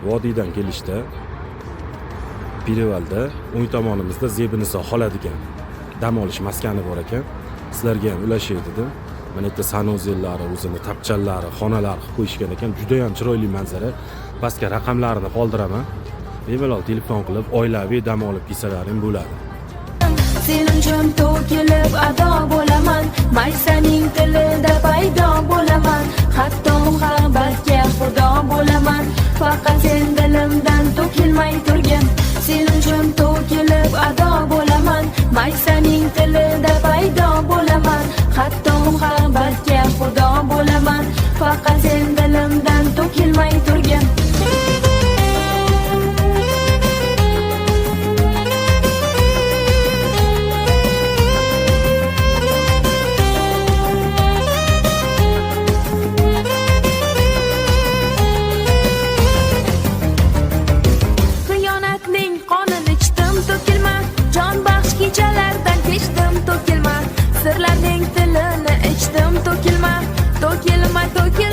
vodiydan kelishda Perivalda o'ng tomonimizda Zebiniso xola degan dam olish maskani bor ekan. Sizlarga ham ulashay dedim. Mana yerda sanuzellari, o'zini tapchallari, xonalari qilib qo'yishgan ekan. Juda ham chiroyli manzara. Pastga raqamlarini qoldiraman. Bemalol telefon qilib oilaviy dam olib kelsalaring bo'ladi. Sen uchun to'kilib ado bo'laman, maysaning tilida paydo bo'laman, hatto muhabbatga xudo bo'laman, faqat sen dilimdan to'kilmay turgin. Sen uchun to'kilib ado bo'laman, maysaning tilida paydo bo'laman, hatto muhabbatga xudo bo'laman, faqat sen dilimdan to'kilmay turgin. Kechalardan kechdim to'kilma, sirlarning tilini ichdim to'kilma, to'kilma, to'kilma.